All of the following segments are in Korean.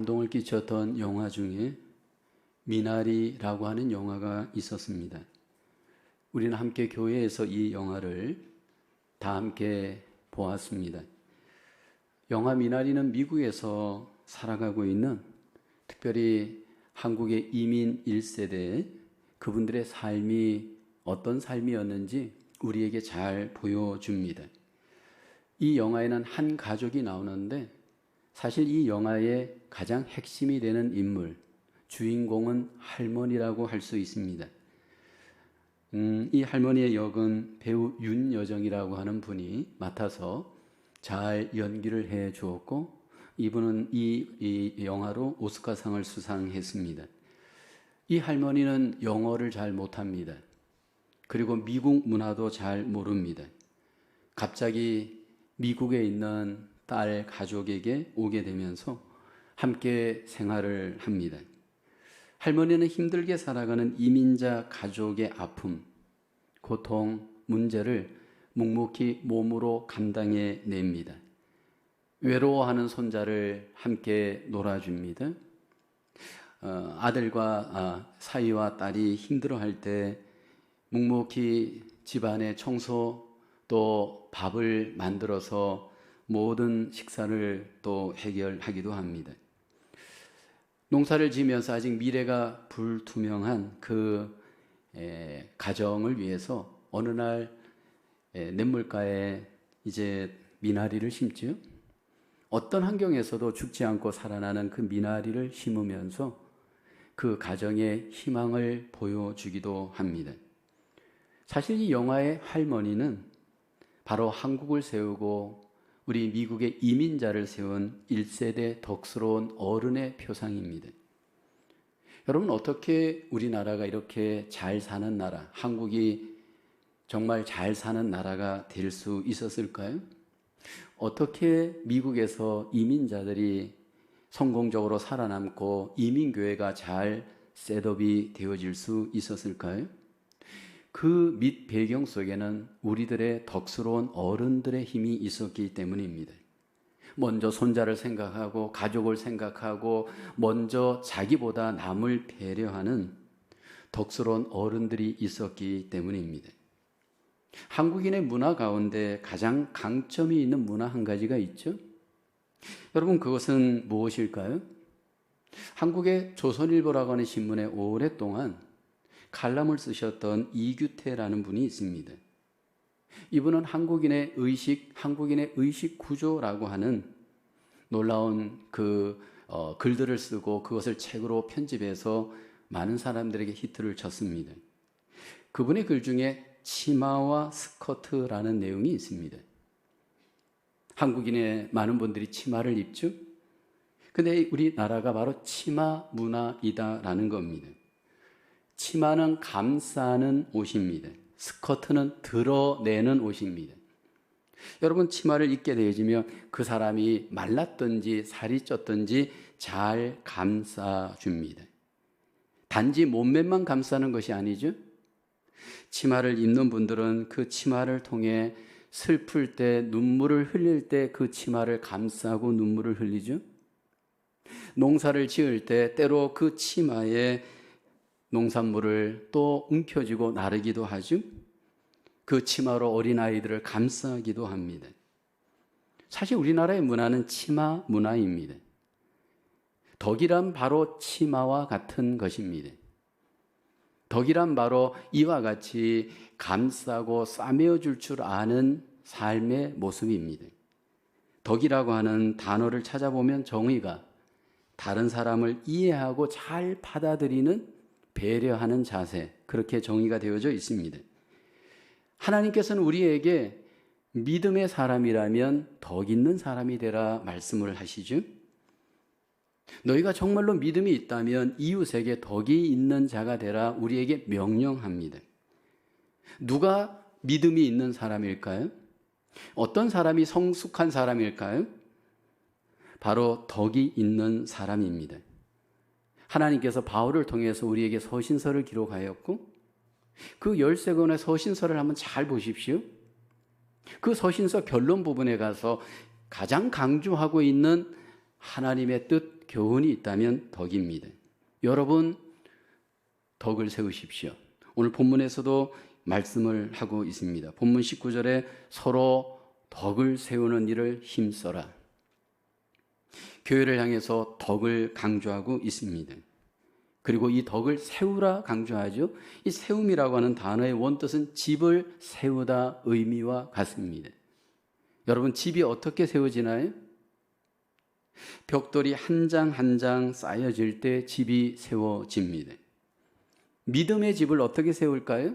감동을 끼쳤던 영화 중에 미나리라고 하는 영화가 있었습니다. 우리는 함께 교회에서 이 영화를 다 함께 보았습니다. 영화 미나리는 미국에서 살아가고 있는 특별히 한국의 이민 1세대 그분들의 삶이 어떤 삶이었는지 우리에게 잘 보여줍니다. 이 영화에는 한 가족이 나오는데 사실 이 영화의 가장 핵심이 되는 인물, 주인공은 할머니라고 할 수 있습니다. 이 할머니의 역은 배우 윤여정이라고 하는 분이 맡아서 잘 연기를 해 주었고, 이분은 이 영화로 오스카상을 수상했습니다. 이 할머니는 영어를 잘 못합니다. 그리고 미국 문화도 잘 모릅니다. 갑자기 미국에 있는 딸 가족에게 오게 되면서 함께 생활을 합니다. 할머니는 힘들게 살아가는 이민자 가족의 아픔, 고통, 문제를 묵묵히 몸으로 감당해 냅니다. 외로워하는 손자를 함께 놀아줍니다. 아들과 사위와 딸이 힘들어할 때 묵묵히 집안의 청소 또 밥을 만들어서 모든 식사를 또 해결하기도 합니다. 농사를 지으면서 아직 미래가 불투명한 그 가정을 위해서 어느 날 냇물가에 이제 미나리를 심지요. 어떤 환경에서도 죽지 않고 살아나는 그 미나리를 심으면서 그 가정의 희망을 보여주기도 합니다. 사실 이 영화의 할머니는 바로 한국을 세우고 우리 미국의 이민자를 세운 1세대 덕스러운 어른의 표상입니다. 여러분, 어떻게 우리나라가 이렇게 잘 사는 나라, 한국이 정말 잘 사는 나라가 될 수 있었을까요? 어떻게 미국에서 이민자들이 성공적으로 살아남고 이민교회가 잘 셋업이 되어질 수 있었을까요? 그 밑 배경 속에는 우리들의 덕스러운 어른들의 힘이 있었기 때문입니다. 먼저 손자를 생각하고 가족을 생각하고 먼저 자기보다 남을 배려하는 덕스러운 어른들이 있었기 때문입니다. 한국인의 문화 가운데 가장 강점이 있는 문화 한 가지가 있죠. 여러분, 그것은 무엇일까요? 한국의 조선일보라고 하는 신문에 오랫동안 칼럼을 쓰셨던 이규태라는 분이 있습니다. 이분은 한국인의 의식 구조라고 하는 놀라운 글들을 쓰고 그것을 책으로 편집해서 많은 사람들에게 히트를 쳤습니다. 그분의 글 중에 치마와 스커트라는 내용이 있습니다. 한국인의 많은 분들이 치마를 입죠. 근데 우리나라가 바로 치마 문화이다라는 겁니다. 치마는 감싸는 옷입니다. 스커트는 드러내는 옷입니다. 여러분, 치마를 입게 되어지면 그 사람이 말랐든지 살이 쪘든지 잘 감싸줍니다. 단지 몸매만 감싸는 것이 아니죠. 치마를 입는 분들은 그 치마를 통해 슬플 때 눈물을 흘릴 때 그 치마를 감싸고 눈물을 흘리죠. 농사를 지을 때 때로 그 치마에 농산물을 또 움켜쥐고 나르기도 하죠. 그 치마로 어린아이들을 감싸기도 합니다. 사실 우리나라의 문화는 치마 문화입니다. 덕이란 바로 치마와 같은 것입니다. 덕이란 바로 이와 같이 감싸고 싸매어줄 줄 아는 삶의 모습입니다. 덕이라고 하는 단어를 찾아보면 정의가 다른 사람을 이해하고 잘 받아들이는 배려하는 자세, 그렇게 정의가 되어져 있습니다. 하나님께서는 우리에게 믿음의 사람이라면 덕 있는 사람이 되라 말씀을 하시죠. 너희가 정말로 믿음이 있다면 이웃에게 덕이 있는 자가 되라 우리에게 명령합니다. 누가 믿음이 있는 사람일까요? 어떤 사람이 성숙한 사람일까요? 바로 덕이 있는 사람입니다. 하나님께서 바울을 통해서 우리에게 서신서를 기록하였고 그 13권의 서신서를 한번 잘 보십시오. 그 서신서 결론 부분에 가서 가장 강조하고 있는 하나님의 뜻, 교훈이 있다면 덕입니다. 여러분, 덕을 세우십시오. 오늘 본문에서도 말씀을 하고 있습니다. 본문 19절에 서로 덕을 세우는 일을 힘써라. 교회를 향해서 덕을 강조하고 있습니다. 그리고 이 덕을 세우라 강조하죠. 이 세움이라고 하는 단어의 원뜻은 집을 세우다 의미와 같습니다. 여러분, 집이 어떻게 세워지나요? 벽돌이 한 장 한 장 쌓여질 때 집이 세워집니다. 믿음의 집을 어떻게 세울까요?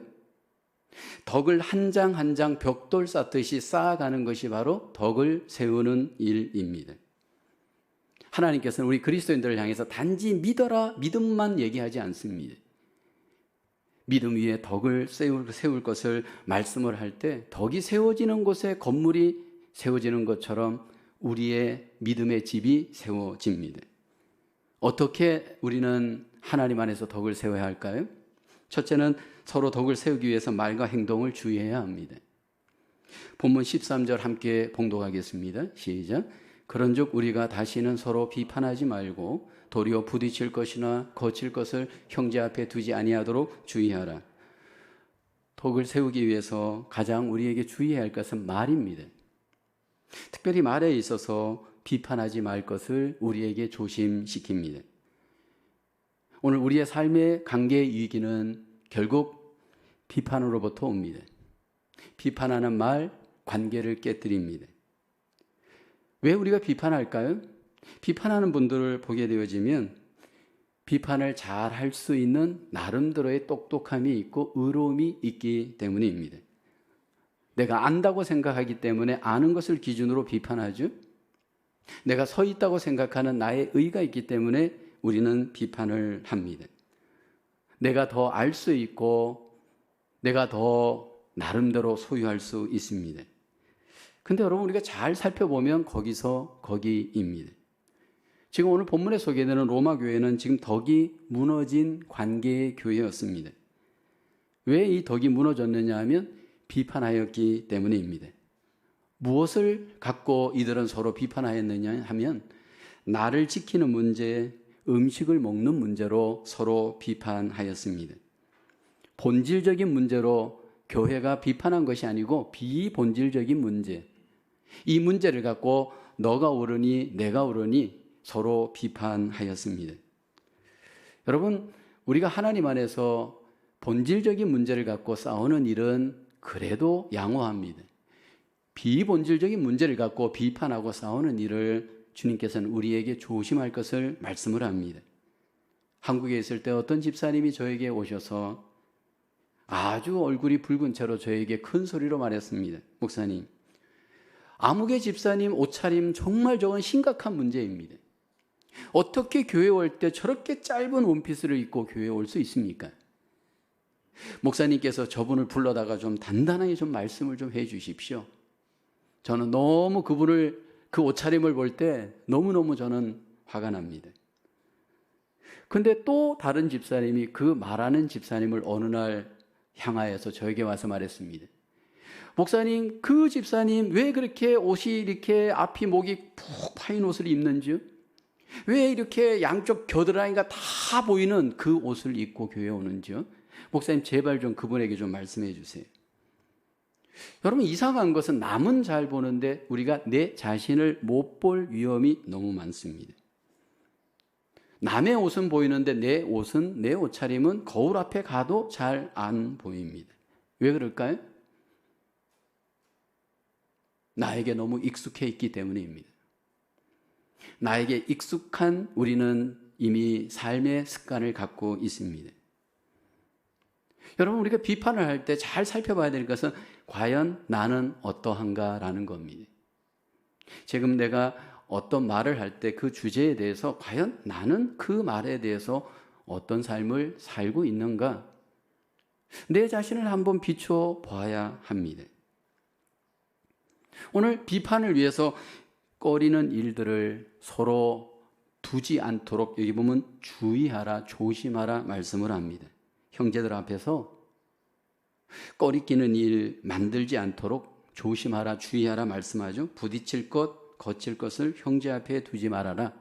덕을 한 장 한 장 벽돌 쌓듯이 쌓아가는 것이 바로 덕을 세우는 일입니다. 하나님께서는 우리 그리스도인들을 향해서 단지 믿어라, 믿음만 얘기하지 않습니다. 믿음 위에 덕을 세울 것을 말씀을 할 때 덕이 세워지는 곳에 건물이 세워지는 것처럼 우리의 믿음의 집이 세워집니다. 어떻게 우리는 하나님 안에서 덕을 세워야 할까요? 첫째는 서로 덕을 세우기 위해서 말과 행동을 주의해야 합니다. 본문 13절 함께 봉독하겠습니다. 시작. 그런즉 우리가 다시는 서로 비판하지 말고 도리어 부딪힐 것이나 거칠 것을 형제 앞에 두지 아니하도록 주의하라. 덕을 세우기 위해서 가장 우리에게 주의해야 할 것은 말입니다. 특별히 말에 있어서 비판하지 말 것을 우리에게 조심시킵니다. 오늘 우리의 삶의 관계의 위기는 결국 비판으로부터 옵니다. 비판하는 말, 관계를 깨뜨립니다. 왜 우리가 비판할까요? 비판하는 분들을 보게 되어지면 비판을 잘 할 수 있는 나름대로의 똑똑함이 있고 의로움이 있기 때문입니다. 내가 안다고 생각하기 때문에 아는 것을 기준으로 비판하죠. 내가 서 있다고 생각하는 나의 의가 있기 때문에 우리는 비판을 합니다. 내가 더 알 수 있고 내가 더 나름대로 소유할 수 있습니다. 근데 여러분, 우리가 잘 살펴보면 거기서 거기입니다. 지금 오늘 본문에 소개되는 로마 교회는 지금 덕이 무너진 관계의 교회였습니다. 왜 이 덕이 무너졌느냐 하면 비판하였기 때문입니다. 무엇을 갖고 이들은 서로 비판하였느냐 하면 나를 지키는 문제, 음식을 먹는 문제로 서로 비판하였습니다. 본질적인 문제로 교회가 비판한 것이 아니고 비본질적인 문제, 이 문제를 갖고 너가 옳으니 내가 옳으니 서로 비판하였습니다. 여러분, 우리가 하나님 안에서 본질적인 문제를 갖고 싸우는 일은 그래도 양호합니다. 비본질적인 문제를 갖고 비판하고 싸우는 일을 주님께서는 우리에게 조심할 것을 말씀을 합니다. 한국에 있을 때 어떤 집사님이 저에게 오셔서 아주 얼굴이 붉은 채로 저에게 큰 소리로 말했습니다. 목사님, 아무개 집사님 옷차림 정말 저건 심각한 문제입니다. 어떻게 교회 올 때 저렇게 짧은 원피스를 입고 교회에 올 수 있습니까? 목사님께서 저분을 불러다가 좀 단단하게 좀 말씀을 좀 해 주십시오. 저는 너무 그 옷차림을 볼 때 너무너무 저는 화가 납니다. 근데 또 다른 집사님이 그 말하는 집사님을 어느 날 향하여서 저에게 와서 말했습니다. 목사님, 그 집사님 왜 그렇게 옷이 이렇게 앞이 목이 푹 파인 옷을 입는지요? 왜 이렇게 양쪽 겨드랑이가 다 보이는 그 옷을 입고 교회에 오는지요? 목사님, 제발 좀 그분에게 좀 말씀해 주세요. 여러분, 이상한 것은 남은 잘 보는데 우리가 내 자신을 못 볼 위험이 너무 많습니다. 남의 옷은 보이는데 내 옷은, 내 옷차림은 거울 앞에 가도 잘 안 보입니다. 왜 그럴까요? 나에게 너무 익숙해 있기 때문입니다. 나에게 익숙한 우리는 이미 삶의 습관을 갖고 있습니다. 여러분, 우리가 비판을 할 때 잘 살펴봐야 될 것은 과연 나는 어떠한가라는 겁니다. 지금 내가 어떤 말을 할 때 그 주제에 대해서 과연 나는 그 말에 대해서 어떤 삶을 살고 있는가? 내 자신을 한번 비춰 봐야 합니다. 오늘 비판을 위해서 꺼리는 일들을 서로 두지 않도록 여기 보면 주의하라, 조심하라 말씀을 합니다. 형제들 앞에서 꺼리끼는 일 만들지 않도록 조심하라, 주의하라 말씀하죠. 부딪힐 것, 거칠 것을 형제 앞에 두지 말아라.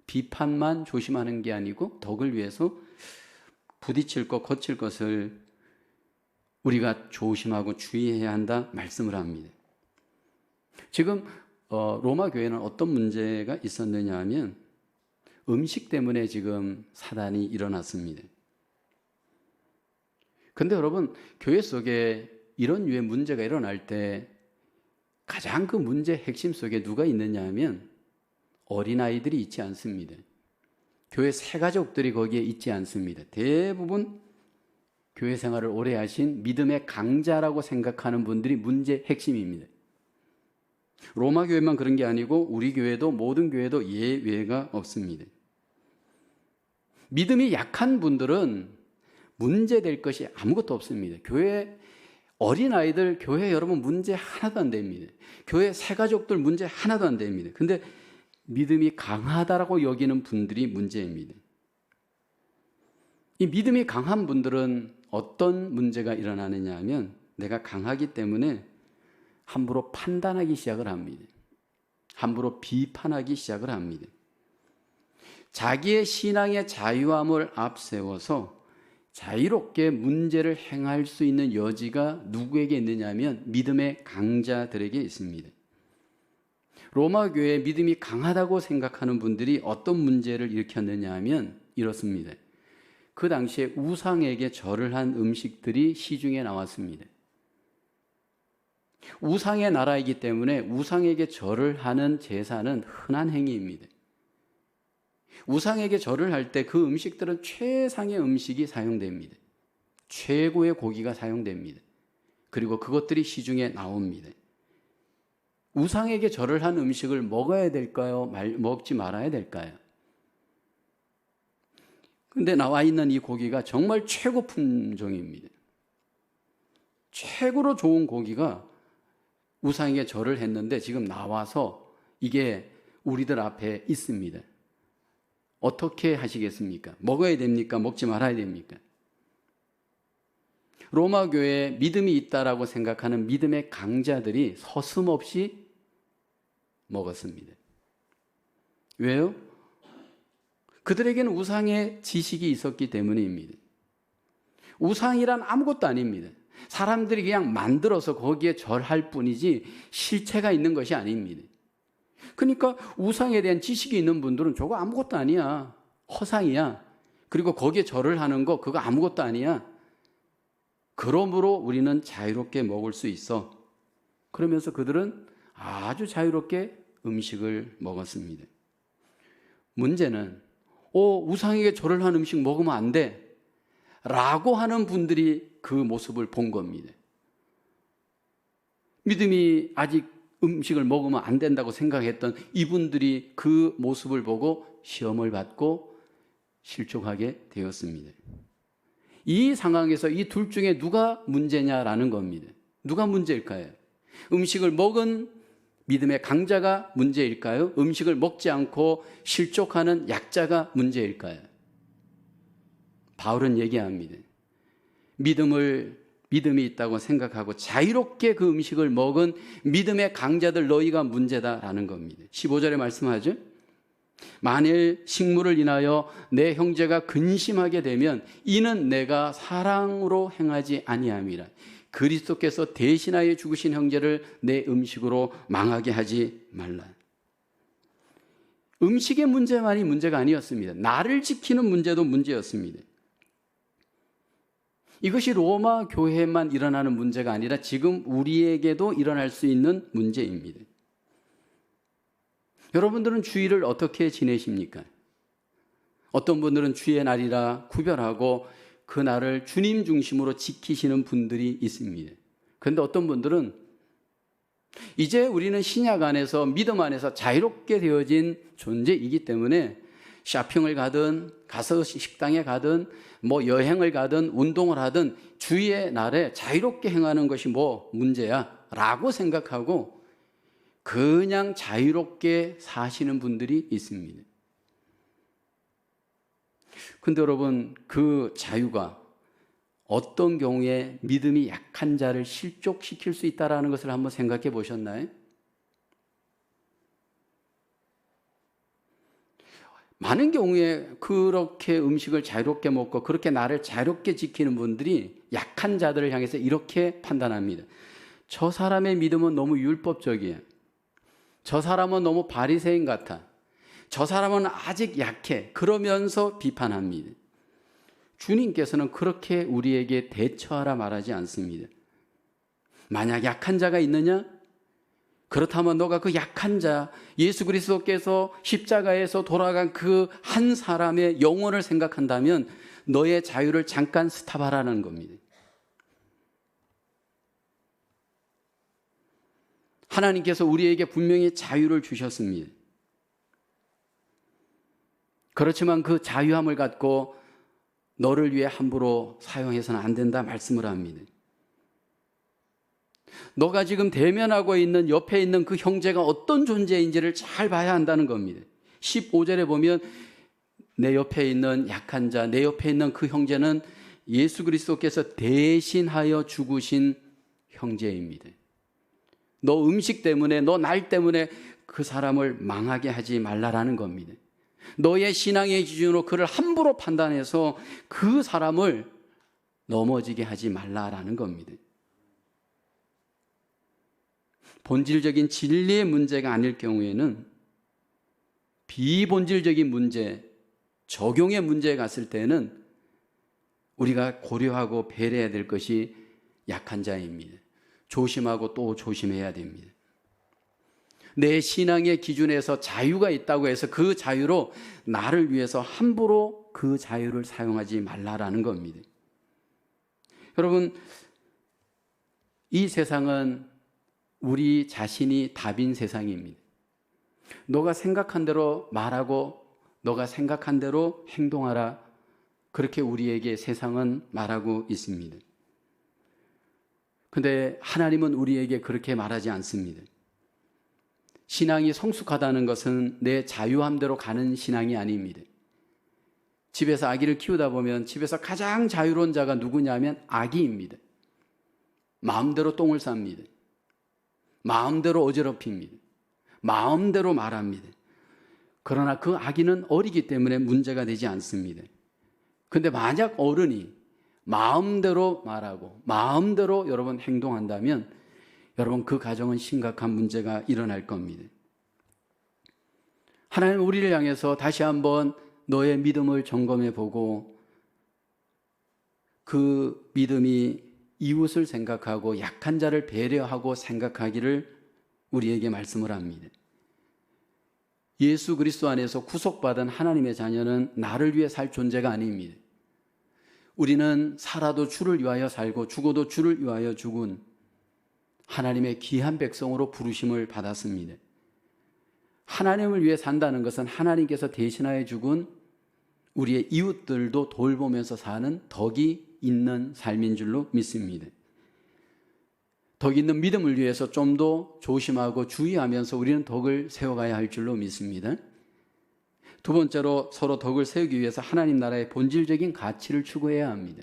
비판만 조심하는 게 아니고 덕을 위해서 부딪힐 것, 거칠 것을 우리가 조심하고 주의해야 한다 말씀을 합니다. 지금 로마 교회는 어떤 문제가 있었느냐 하면 음식 때문에 지금 사단이 일어났습니다. 근데 여러분, 교회 속에 이런 류의 문제가 일어날 때 가장 그 문제의 핵심 속에 누가 있느냐 하면 어린아이들이 있지 않습니다. 교회 새가족들이 거기에 있지 않습니다. 대부분 교회 생활을 오래 하신 믿음의 강자라고 생각하는 분들이 문제의 핵심입니다. 로마 교회만 그런 게 아니고 우리 교회도 모든 교회도 예외가 없습니다. 믿음이 약한 분들은 문제될 것이 아무것도 없습니다. 교회 어린아이들, 교회 여러분 문제 하나도 안 됩니다. 교회 새가족들 문제 하나도 안 됩니다. 근데 믿음이 강하다라고 여기는 분들이 문제입니다. 이 믿음이 강한 분들은 어떤 문제가 일어나느냐 하면 내가 강하기 때문에 함부로 판단하기 시작을 합니다. 함부로 비판하기 시작을 합니다. 자기의 신앙의 자유함을 앞세워서 자유롭게 문제를 행할 수 있는 여지가 누구에게 있느냐 하면 믿음의 강자들에게 있습니다. 로마 교회의 믿음이 강하다고 생각하는 분들이 어떤 문제를 일으켰느냐 하면 이렇습니다. 그 당시에 우상에게 절을 한 음식들이 시중에 나왔습니다. 우상의 나라이기 때문에 우상에게 절을 하는 제사는 흔한 행위입니다. 우상에게 절을 할 때 그 음식들은 최상의 음식이 사용됩니다. 최고의 고기가 사용됩니다. 그리고 그것들이 시중에 나옵니다. 우상에게 절을 한 음식을 먹어야 될까요? 먹지 말아야 될까요? 근데 나와 있는 이 고기가 정말 최고 품종입니다. 최고로 좋은 고기가 우상에게 절을 했는데 지금 나와서 이게 우리들 앞에 있습니다. 어떻게 하시겠습니까? 먹어야 됩니까? 먹지 말아야 됩니까? 로마 교회에 믿음이 있다라고 생각하는 믿음의 강자들이 서슴없이 먹었습니다. 왜요? 그들에게는 우상의 지식이 있었기 때문입니다. 우상이란 아무것도 아닙니다. 사람들이 그냥 만들어서 거기에 절할 뿐이지 실체가 있는 것이 아닙니다. 그러니까 우상에 대한 지식이 있는 분들은 저거 아무것도 아니야. 허상이야. 그리고 거기에 절을 하는 거 그거 아무것도 아니야. 그러므로 우리는 자유롭게 먹을 수 있어. 그러면서 그들은 아주 자유롭게 음식을 먹었습니다. 문제는 우상에게 절을 한 음식 먹으면 안 돼 라고 하는 분들이 그 모습을 본 겁니다. 믿음이 아직 음식을 먹으면 안 된다고 생각했던 이분들이 그 모습을 보고 시험을 받고 실족하게 되었습니다. 이 상황에서 이 둘 중에 누가 문제냐라는 겁니다. 누가 문제일까요? 음식을 먹은 믿음의 강자가 문제일까요? 음식을 먹지 않고 실족하는 약자가 문제일까요? 바울은 얘기합니다. 믿음이 있다고 생각하고 자유롭게 그 음식을 먹은 믿음의 강자들 너희가 문제다라는 겁니다. 15절에 말씀하죠. 만일 식물을 인하여 내 형제가 근심하게 되면 이는 내가 사랑으로 행하지 아니함이라. 그리스도께서 대신하여 죽으신 형제를 내 음식으로 망하게 하지 말라. 음식의 문제만이 문제가 아니었습니다. 나를 지키는 문제도 문제였습니다. 이것이 로마 교회에만 일어나는 문제가 아니라 지금 우리에게도 일어날 수 있는 문제입니다. 여러분들은 주일을 어떻게 지내십니까? 어떤 분들은 주의 날이라 구별하고 그 날을 주님 중심으로 지키시는 분들이 있습니다. 그런데 어떤 분들은 이제 우리는 신약 안에서 믿음 안에서 자유롭게 되어진 존재이기 때문에 쇼핑을 가든 가서 식당에 가든 여행을 가든 운동을 하든 주의 날에 자유롭게 행하는 것이 문제야 라고 생각하고 그냥 자유롭게 사시는 분들이 있습니다. 근데 여러분, 그 자유가 어떤 경우에 믿음이 약한 자를 실족시킬 수 있다는 것을 한번 생각해 보셨나요? 많은 경우에 그렇게 음식을 자유롭게 먹고 그렇게 나를 자유롭게 지키는 분들이 약한 자들을 향해서 이렇게 판단합니다. 저 사람의 믿음은 너무 율법적이에요. 저 사람은 너무 바리새인 같아. 저 사람은 아직 약해. 그러면서 비판합니다. 주님께서는 그렇게 우리에게 대처하라 말하지 않습니다. 만약 약한 자가 있느냐? 그렇다면 너가 그 약한 자, 예수 그리스도께서 십자가에서 돌아간 그 한 사람의 영혼을 생각한다면 너의 자유를 잠깐 스탑하라는 겁니다. 하나님께서 우리에게 분명히 자유를 주셨습니다. 그렇지만 그 자유함을 갖고 너를 위해 함부로 사용해서는 안 된다 말씀을 합니다. 너가 지금 대면하고 있는 옆에 있는 그 형제가 어떤 존재인지를 잘 봐야 한다는 겁니다. 15절에 보면 내 옆에 있는 약한 자, 내 옆에 있는 그 형제는 예수 그리스도께서 대신하여 죽으신 형제입니다. 너 음식 때문에, 너 날 때문에 그 사람을 망하게 하지 말라라는 겁니다. 너의 신앙의 기준으로 그를 함부로 판단해서 그 사람을 넘어지게 하지 말라라는 겁니다. 본질적인 진리의 문제가 아닐 경우에는 비본질적인 문제, 적용의 문제에 갔을 때는 우리가 고려하고 배려해야 될 것이 약한 자입니다. 조심하고 또 조심해야 됩니다. 내 신앙의 기준에서 자유가 있다고 해서 그 자유로 나를 위해서 함부로 그 자유를 사용하지 말라라는 겁니다. 여러분, 이 세상은 우리 자신이 답인 세상입니다. 너가 생각한 대로 말하고 너가 생각한 대로 행동하라. 그렇게 우리에게 세상은 말하고 있습니다. 근데 하나님은 우리에게 그렇게 말하지 않습니다. 신앙이 성숙하다는 것은 내 자유함대로 가는 신앙이 아닙니다. 집에서 아기를 키우다 보면 집에서 가장 자유로운 자가 누구냐면 아기입니다. 마음대로 똥을 쌉니다. 마음대로 어지럽힙니다. 마음대로 말합니다. 그러나 그 아기는 어리기 때문에 문제가 되지 않습니다. 근데 만약 어른이 마음대로 말하고 마음대로 여러분 행동한다면 여러분 그 가정은 심각한 문제가 일어날 겁니다. 하나님 우리를 향해서 다시 한번 너의 믿음을 점검해 보고 그 믿음이 이웃을 생각하고 약한 자를 배려하고 생각하기를 우리에게 말씀을 합니다. 예수 그리스도 안에서 구속받은 하나님의 자녀는 나를 위해 살 존재가 아닙니다. 우리는 살아도 주를 위하여 살고 죽어도 주를 위하여 죽은 하나님의 귀한 백성으로 부르심을 받았습니다. 하나님을 위해 산다는 것은 하나님께서 대신하여 죽은 우리의 이웃들도 돌보면서 사는 덕이 있는 삶인 줄로 믿습니다. 덕 있는 믿음을 위해서 좀 더 조심하고 주의하면서 우리는 덕을 세워가야 할 줄로 믿습니다. 두 번째로 서로 덕을 세우기 위해서 하나님 나라의 본질적인 가치를 추구해야 합니다.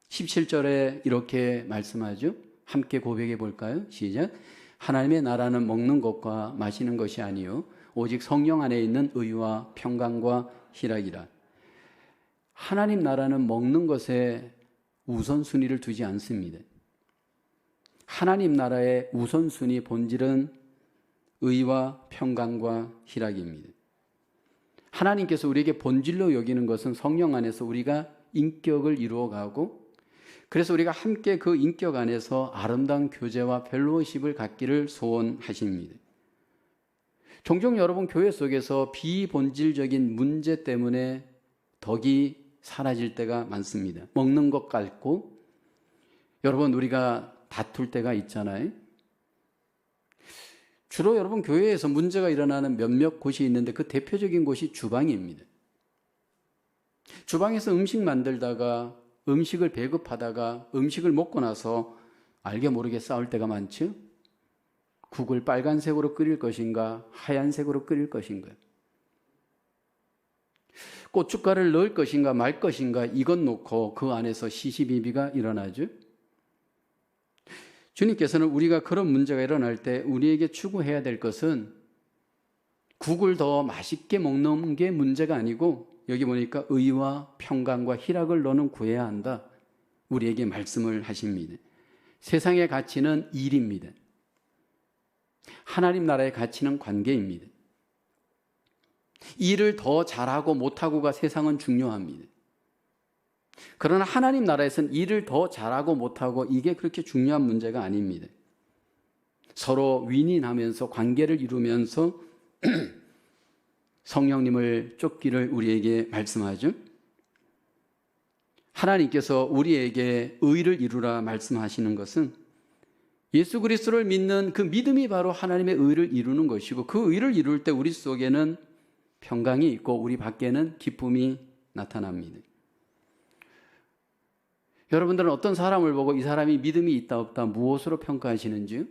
17절에 이렇게 말씀하죠. 함께 고백해 볼까요? 시작. 하나님의 나라는 먹는 것과 마시는 것이 아니요 오직 성령 안에 있는 의와 평강과 희락이라. 하나님 나라는 먹는 것에 우선순위를 두지 않습니다. 하나님 나라의 우선순위 본질은 의와 평강과 희락입니다. 하나님께서 우리에게 본질로 여기는 것은 성령 안에서 우리가 인격을 이루어가고 그래서 우리가 함께 그 인격 안에서 아름다운 교제와 펠로우십을 갖기를 소원하십니다. 종종 여러분 교회 속에서 비본질적인 문제 때문에 덕이 사라질 때가 많습니다. 먹는 것 같고 여러분 우리가 다툴 때가 있잖아요. 주로 여러분 교회에서 문제가 일어나는 몇몇 곳이 있는데 그 대표적인 곳이 주방입니다. 주방에서 음식 만들다가 음식을 배급하다가 음식을 먹고 나서 알게 모르게 싸울 때가 많죠. 국을 빨간색으로 끓일 것인가 하얀색으로 끓일 것인가 고춧가루를 넣을 것인가 말 것인가 이것 놓고 그 안에서 시시비비가 일어나죠. 주님께서는 우리가 그런 문제가 일어날 때 우리에게 추구해야 될 것은 국을 더 맛있게 먹는 게 문제가 아니고 여기 보니까 의와 평강과 희락을 너는 구해야 한다. 우리에게 말씀을 하십니다. 세상의 가치는 일입니다. 하나님 나라의 가치는 관계입니다. 일을 더 잘하고 못하고가 세상은 중요합니다. 그러나 하나님 나라에서는 일을 더 잘하고 못하고 이게 그렇게 중요한 문제가 아닙니다. 서로 윈윈하면서 관계를 이루면서 성령님을 쫓기를 우리에게 말씀하죠. 하나님께서 우리에게 의를 이루라 말씀하시는 것은 예수 그리스도를 믿는 그 믿음이 바로 하나님의 의를 이루는 것이고 그 의를 이룰 때 우리 속에는 평강이 있고 우리 밖에는 기쁨이 나타납니다. 여러분들은 어떤 사람을 보고 이 사람이 믿음이 있다 없다 무엇으로 평가하시는지요?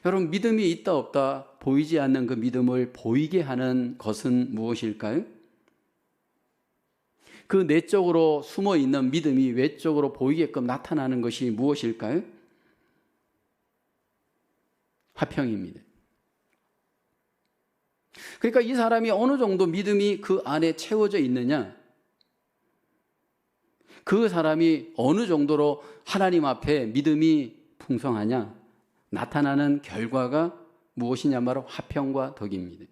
여러분, 믿음이 있다 없다 보이지 않는 그 믿음을 보이게 하는 것은 무엇일까요? 그 내적으로 숨어 있는 믿음이 외적으로 보이게끔 나타나는 것이 무엇일까요? 화평입니다. 그러니까 이 사람이 어느 정도 믿음이 그 안에 채워져 있느냐, 그 사람이 어느 정도로 하나님 앞에 믿음이 풍성하냐, 나타나는 결과가 무엇이냐, 바로 화평과 덕입니다.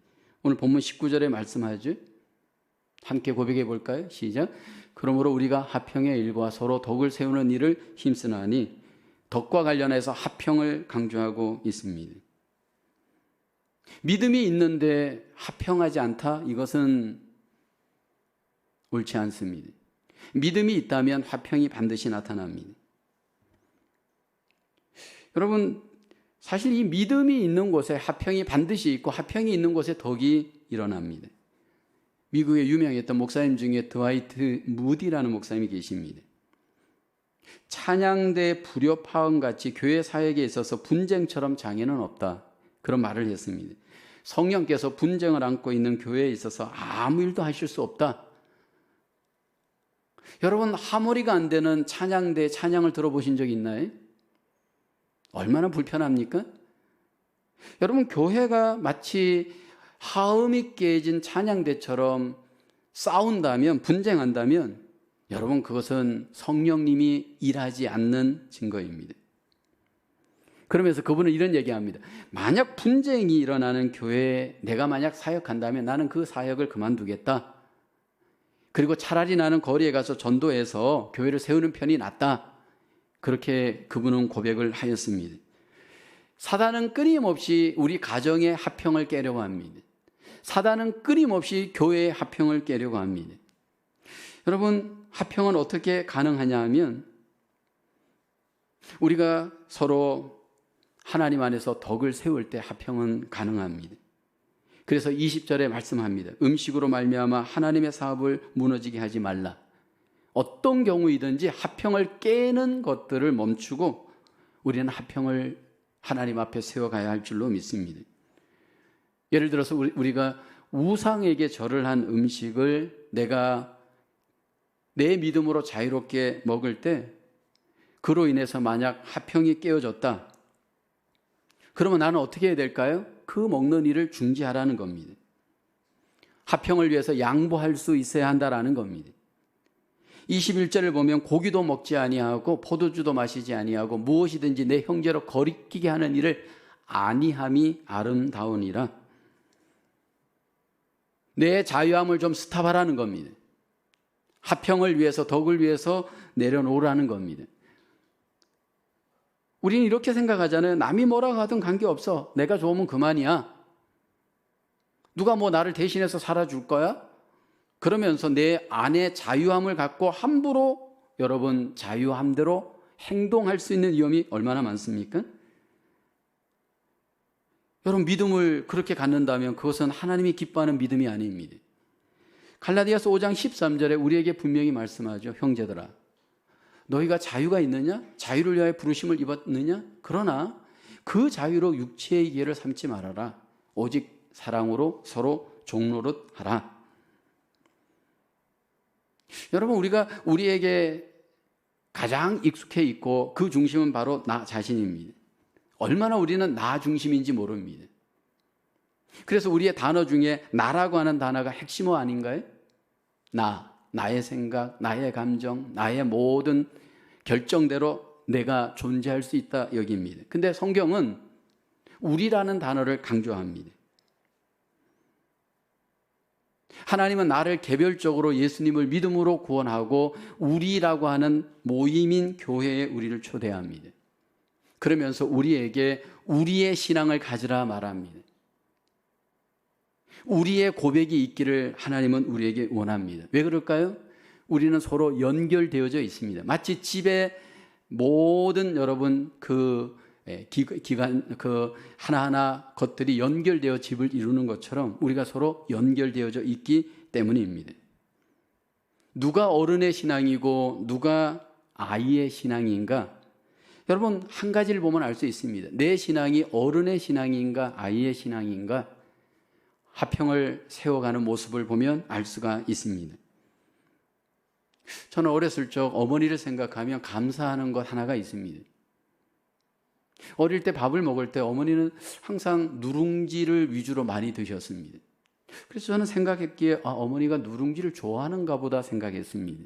오늘 본문 19절에 말씀하죠. 함께 고백해 볼까요? 시작. 그러므로 우리가 화평의 일과 서로 덕을 세우는 일을 힘쓰나니, 덕과 관련해서 화평을 강조하고 있습니다. 믿음이 있는데 화평하지 않다? 이것은 옳지 않습니다. 믿음이 있다면 화평이 반드시 나타납니다. 여러분, 사실 이 믿음이 있는 곳에 화평이 반드시 있고 화평이 있는 곳에 덕이 일어납니다. 미국의 유명했던 목사님 중에 드와이트 무디라는 목사님이 계십니다. 찬양대 불협화음같이 교회 사역에 있어서 분쟁처럼 장애는 없다, 그런 말을 했습니다. 성령께서 분쟁을 안고 있는 교회에 있어서 아무 일도 하실 수 없다. 여러분, 하모리가 안 되는 찬양대 찬양을 들어보신 적 있나요? 얼마나 불편합니까? 여러분, 교회가 마치 화음이 깨진 찬양대처럼 싸운다면, 분쟁한다면 여러분, 그것은 성령님이 일하지 않는 증거입니다. 그러면서 그분은 이런 얘기합니다. 만약 분쟁이 일어나는 교회에 내가 만약 사역한다면 나는 그 사역을 그만두겠다. 그리고 차라리 나는 거리에 가서 전도해서 교회를 세우는 편이 낫다. 그렇게 그분은 고백을 하였습니다. 사단은 끊임없이 우리 가정의 화평을 깨려고 합니다. 사단은 끊임없이 교회의 화평을 깨려고 합니다. 여러분, 화평은 어떻게 가능하냐 하면 우리가 서로 하나님 안에서 덕을 세울 때 화평은 가능합니다. 그래서 20절에 말씀합니다. 음식으로 말미암아 하나님의 사업을 무너지게 하지 말라. 어떤 경우이든지 화평을 깨는 것들을 멈추고 우리는 화평을 하나님 앞에 세워가야 할 줄로 믿습니다. 예를 들어서 우리가 우상에게 절을 한 음식을 내가 내 믿음으로 자유롭게 먹을 때 그로 인해서 만약 화평이 깨어졌다, 그러면 나는 어떻게 해야 될까요? 그 먹는 일을 중지하라는 겁니다. 화평을 위해서 양보할 수 있어야 한다라는 겁니다. 21절을 보면 고기도 먹지 아니하고 포도주도 마시지 아니하고 무엇이든지 내 형제로 거리끼게 하는 일을 아니함이 아름다우니라. 내 자유함을 좀 스탑하라는 겁니다. 화평을 위해서, 덕을 위해서 내려놓으라는 겁니다. 우리는 이렇게 생각하잖아요. 남이 뭐라고 하든 관계없어. 내가 좋으면 그만이야. 누가 뭐 나를 대신해서 살아줄 거야? 그러면서 내 안에 자유함을 갖고 함부로 여러분 자유함대로 행동할 수 있는 위험이 얼마나 많습니까? 여러분, 믿음을 그렇게 갖는다면 그것은 하나님이 기뻐하는 믿음이 아닙니다. 갈라디아서 5장 13절에 우리에게 분명히 말씀하죠. 형제들아, 너희가 자유가 있느냐? 자유를 위하여 부르심을 입었느냐? 그러나 그 자유로 육체의 기회를 삼지 말아라. 오직 사랑으로 서로 종노릇 하라. 여러분, 우리가 우리에게 가장 익숙해 있고 그 중심은 바로 나 자신입니다. 얼마나 우리는 나 중심인지 모릅니다. 그래서 우리의 단어 중에 나라고 하는 단어가 핵심어 아닌가요? 나의 생각, 나의 감정, 나의 모든 결정대로 내가 존재할 수 있다 여깁니다. 근데 성경은 우리라는 단어를 강조합니다. 하나님은 나를 개별적으로 예수님을 믿음으로 구원하고 우리라고 하는 모임인 교회에 우리를 초대합니다. 그러면서 우리에게 우리의 신앙을 가지라 말합니다. 우리의 고백이 있기를 하나님은 우리에게 원합니다. 왜 그럴까요? 우리는 서로 연결되어져 있습니다. 마치 집에 모든 여러분 기관 하나하나 것들이 연결되어 집을 이루는 것처럼 우리가 서로 연결되어져 있기 때문입니다. 누가 어른의 신앙이고 누가 아이의 신앙인가? 여러분 한 가지를 보면 알 수 있습니다. 내 신앙이 어른의 신앙인가 아이의 신앙인가? 화평을 세워가는 모습을 보면 알 수가 있습니다. 저는 어렸을 적 어머니를 생각하면 감사하는 것 하나가 있습니다. 어릴 때 밥을 먹을 때 어머니는 항상 누룽지를 위주로 많이 드셨습니다. 그래서 저는 생각했기에 어머니가 누룽지를 좋아하는가 보다 생각했습니다.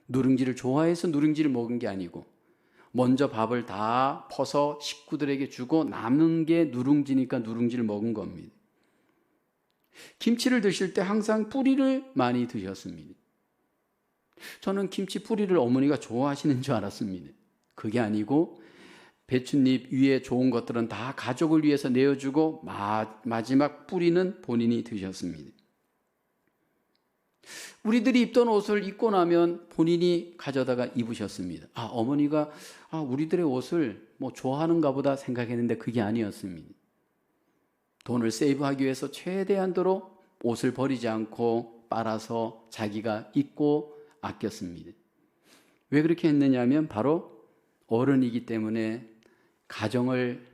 누룽지를 좋아해서 누룽지를 먹은 게 아니고 먼저 밥을 다 퍼서 식구들에게 주고 남은 게 누룽지니까 누룽지를 먹은 겁니다. 김치를 드실 때 항상 뿌리를 많이 드셨습니다. 저는 김치 뿌리를 어머니가 좋아하시는 줄 알았습니다. 그게 아니고 배춧잎 위에 좋은 것들은 다 가족을 위해서 내어주고 마지막 뿌리는 본인이 드셨습니다. 우리들이 입던 옷을 입고 나면 본인이 가져다가 입으셨습니다. 어머니가 우리들의 옷을 좋아하는가 보다 생각했는데 그게 아니었습니다. 돈을 세이브하기 위해서 최대한도로 옷을 버리지 않고 빨아서 자기가 입고 아꼈습니다. 왜 그렇게 했느냐면 바로 어른이기 때문에 가정을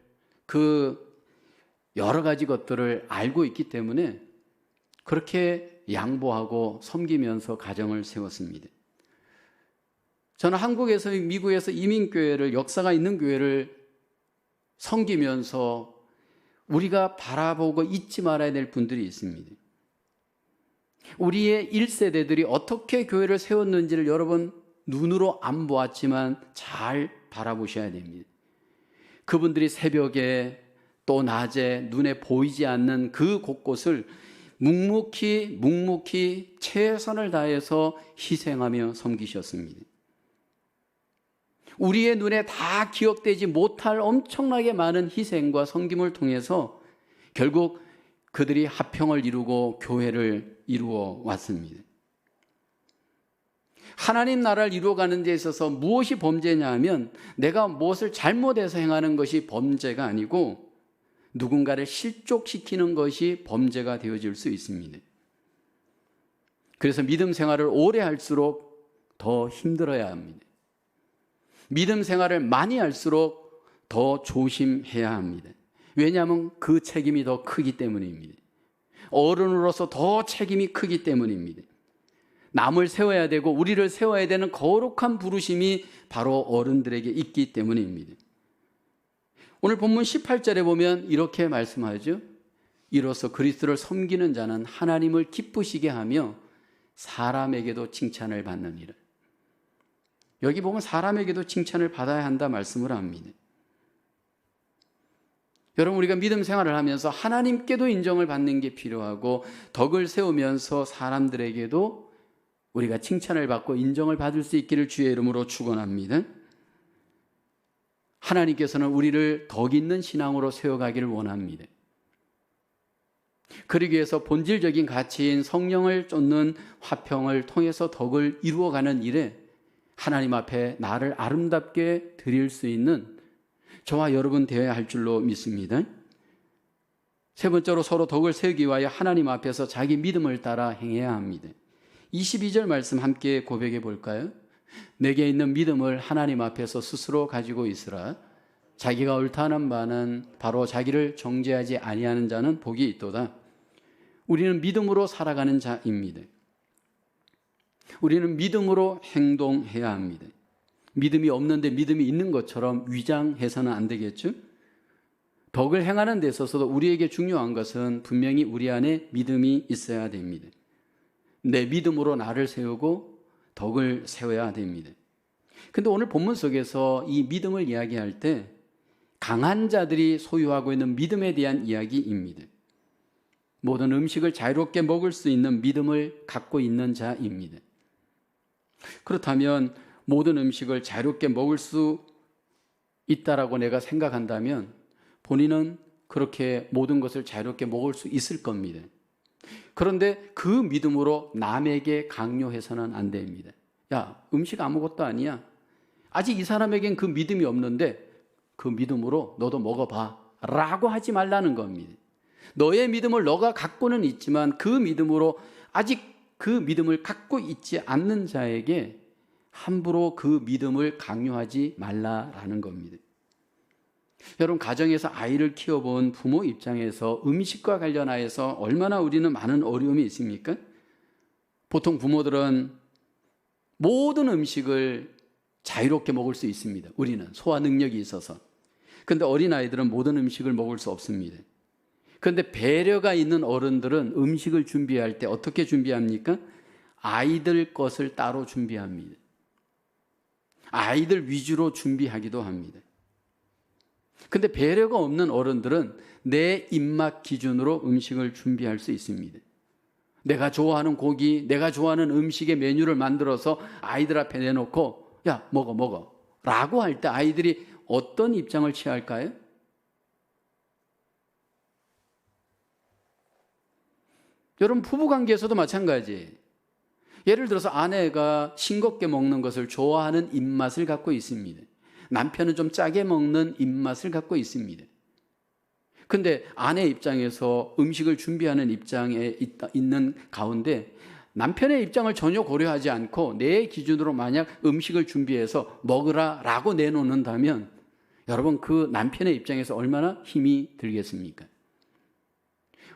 여러 가지 것들을 알고 있기 때문에 그렇게 양보하고 섬기면서 가정을 세웠습니다. 저는 한국에서 미국에서 이민교회를 역사가 있는 교회를 섬기면서 우리가 바라보고 잊지 말아야 될 분들이 있습니다. 우리의 1세대들이 어떻게 교회를 세웠는지를 여러분 눈으로 안 보았지만 잘 바라보셔야 됩니다. 그분들이 새벽에 또 낮에 눈에 보이지 않는 그 곳곳을 묵묵히 최선을 다해서 희생하며 섬기셨습니다. 우리의 눈에 다 기억되지 못할 엄청나게 많은 희생과 섬김을 통해서 결국 그들이 화평을 이루고 교회를 이루어 왔습니다. 하나님 나라를 이루어가는 데 있어서 무엇이 범죄냐 하면 내가 무엇을 잘못해서 행하는 것이 범죄가 아니고 누군가를 실족시키는 것이 범죄가 되어질 수 있습니다. 그래서 믿음 생활을 오래 할수록 더 힘들어야 합니다. 믿음 생활을 많이 할수록 더 조심해야 합니다. 왜냐하면 그 책임이 더 크기 때문입니다. 어른으로서 더 책임이 크기 때문입니다. 남을 세워야 되고 우리를 세워야 되는 거룩한 부르심이 바로 어른들에게 있기 때문입니다. 오늘 본문 18절에 보면 이렇게 말씀하죠. 이로써 그리스도를 섬기는 자는 하나님을 기쁘시게 하며 사람에게도 칭찬을 받느니라. 여기 보면 사람에게도 칭찬을 받아야 한다 말씀을 합니다. 여러분 우리가 믿음 생활을 하면서 하나님께도 인정을 받는 게 필요하고 덕을 세우면서 사람들에게도 우리가 칭찬을 받고 인정을 받을 수 있기를 주의 이름으로 축원합니다. 하나님께서는 우리를 덕 있는 신앙으로 세워가기를 원합니다. 그러기 위해서 본질적인 가치인 성령을 쫓는 화평을 통해서 덕을 이루어가는 일에 하나님 앞에 나를 아름답게 드릴 수 있는 저와 여러분 되어야 할 줄로 믿습니다. 세 번째로 서로 덕을 세우기 위하여 하나님 앞에서 자기 믿음을 따라 행해야 합니다. 22절 말씀 함께 고백해 볼까요? 내게 있는 믿음을 하나님 앞에서 스스로 가지고 있으라. 자기가 옳다는 바는 바로 자기를 정죄하지 아니하는 자는 복이 있도다. 우리는 믿음으로 살아가는 자입니다. 우리는 믿음으로 행동해야 합니다. 믿음이 없는데 믿음이 있는 것처럼 위장해서는 안 되겠죠? 덕을 행하는 데 있어서도 우리에게 중요한 것은 분명히 우리 안에 믿음이 있어야 됩니다. 내 믿음으로 나를 세우고 덕을 세워야 됩니다. 근데 오늘 본문 속에서 이 믿음을 이야기할 때 강한 자들이 소유하고 있는 믿음에 대한 이야기입니다. 모든 음식을 자유롭게 먹을 수 있는 믿음을 갖고 있는 자입니다. 그렇다면 모든 음식을 자유롭게 먹을 수 있다라고 내가 생각한다면 본인은 그렇게 모든 것을 자유롭게 먹을 수 있을 겁니다. 그런데 그 믿음으로 남에게 강요해서는 안 됩니다. 야, 음식 아무것도 아니야. 아직 이 사람에겐 그 믿음이 없는데 그 믿음으로 너도 먹어봐 라고 하지 말라는 겁니다. 너의 믿음을 너가 갖고는 있지만 그 믿음으로 아직 그 믿음을 갖고 있지 않는 자에게 함부로 그 믿음을 강요하지 말라라는 겁니다. 여러분, 가정에서 아이를 키워본 부모 입장에서 음식과 관련하여서 얼마나 우리는 많은 어려움이 있습니까? 보통 부모들은 모든 음식을 자유롭게 먹을 수 있습니다. 우리는 소화 능력이 있어서. 그런데 어린아이들은 모든 음식을 먹을 수 없습니다. 그런데 배려가 있는 어른들은 음식을 준비할 때 어떻게 준비합니까? 아이들 것을 따로 준비합니다. 아이들 위주로 준비하기도 합니다. 근데 배려가 없는 어른들은 내 입맛 기준으로 음식을 준비할 수 있습니다. 내가 좋아하는 고기, 내가 좋아하는 음식의 메뉴를 만들어서 아이들 앞에 내놓고 야, 먹어 라고 할 때 아이들이 어떤 입장을 취할까요? 여러분, 부부관계에서도 마찬가지예요. 예를 들어서 아내가 싱겁게 먹는 것을 좋아하는 입맛을 갖고 있습니다. 남편은 좀 짜게 먹는 입맛을 갖고 있습니다. 근데 아내 입장에서 음식을 준비하는 입장에 있는 가운데 남편의 입장을 전혀 고려하지 않고 내 기준으로 만약 음식을 준비해서 먹으라 라고 내놓는다면 여러분, 그 남편의 입장에서 얼마나 힘이 들겠습니까?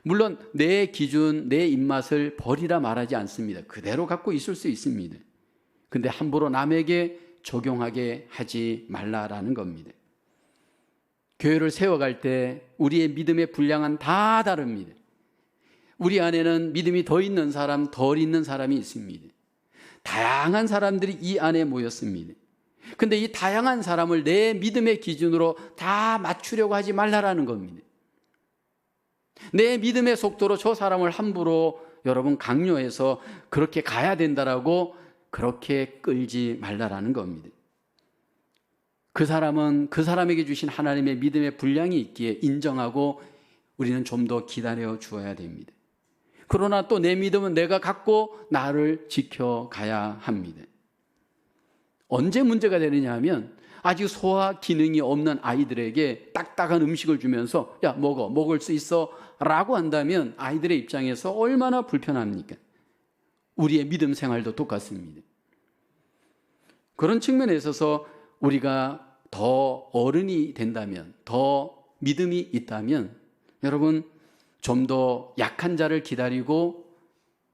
물론 내 기준, 내 입맛을 버리라 말하지 않습니다. 그대로 갖고 있을 수 있습니다. 근데 함부로 남에게 적용하게 하지 말라라는 겁니다. 교회를 세워갈 때 우리의 믿음의 분량은 다 다릅니다. 우리 안에는 믿음이 더 있는 사람, 덜 있는 사람이 있습니다. 다양한 사람들이 이 안에 모였습니다. 근데 이 다양한 사람을 내 믿음의 기준으로 다 맞추려고 하지 말라라는 겁니다. 내 믿음의 속도로 저 사람을 함부로 여러분 강요해서 그렇게 가야 된다라고 그렇게 끌지 말라라는 겁니다. 그 사람은 그 사람에게 주신 하나님의 믿음의 분량이 있기에 인정하고 우리는 좀 더 기다려 주어야 됩니다. 그러나 또 내 믿음은 내가 갖고 나를 지켜가야 합니다. 언제 문제가 되느냐 하면 아직 소화 기능이 없는 아이들에게 딱딱한 음식을 주면서 야, 먹을 수 있어 라고 한다면 아이들의 입장에서 얼마나 불편합니까? 우리의 믿음 생활도 똑같습니다. 그런 측면에 있어서 우리가 더 어른이 된다면, 더 믿음이 있다면 여러분, 좀 더 약한 자를 기다리고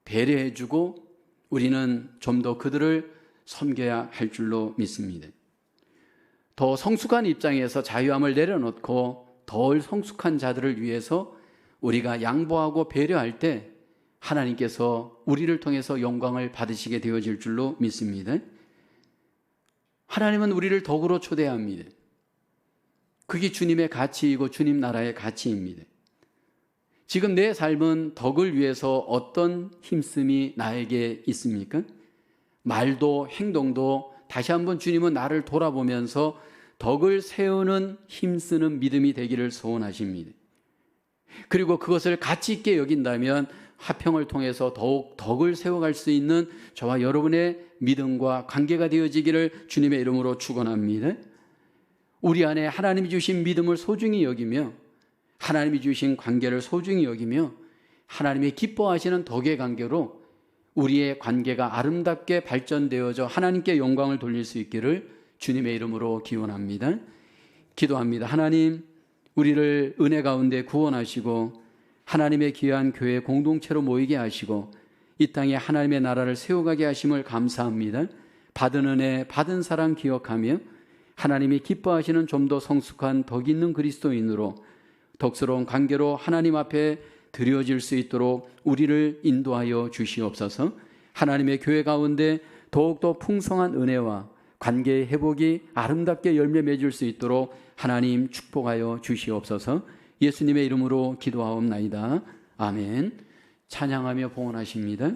배려해주고 우리는 좀 더 그들을 섬겨야 할 줄로 믿습니다. 더 성숙한 입장에서 자유함을 내려놓고 덜 성숙한 자들을 위해서 우리가 양보하고 배려할 때 하나님께서 우리를 통해서 영광을 받으시게 되어질 줄로 믿습니다. 하나님은 우리를 덕으로 초대합니다. 그게 주님의 가치이고 주님 나라의 가치입니다. 지금 내 삶은 덕을 위해서 어떤 힘씀이 나에게 있습니까? 말도 행동도 다시 한번 주님은 나를 돌아보면서 덕을 세우는 힘쓰는 믿음이 되기를 소원하십니다. 그리고 그것을 가치 있게 여긴다면 화평을 통해서 더욱 덕을 세워갈 수 있는 저와 여러분의 믿음과 관계가 되어지기를 주님의 이름으로 축원합니다. 우리 안에 하나님이 주신 믿음을 소중히 여기며 하나님이 주신 관계를 소중히 여기며 하나님이 기뻐하시는 덕의 관계로 우리의 관계가 아름답게 발전되어져 하나님께 영광을 돌릴 수 있기를 주님의 이름으로 기원합니다. 기도합니다. 하나님, 우리를 은혜 가운데 구원하시고 하나님의 귀한 교회 공동체로 모이게 하시고 이 땅에 하나님의 나라를 세워가게 하심을 감사합니다. 받은 은혜, 받은 사랑 기억하며 하나님이 기뻐하시는 좀 더 성숙한 덕 있는 그리스도인으로 덕스러운 관계로 하나님 앞에 드려질 수 있도록 우리를 인도하여 주시옵소서. 하나님의 교회 가운데 더욱더 풍성한 은혜와 관계의 회복이 아름답게 열매 맺을 수 있도록 하나님 축복하여 주시옵소서. 예수님의 이름으로 기도하옵나이다. 아멘. 찬양하며 봉헌하십니다.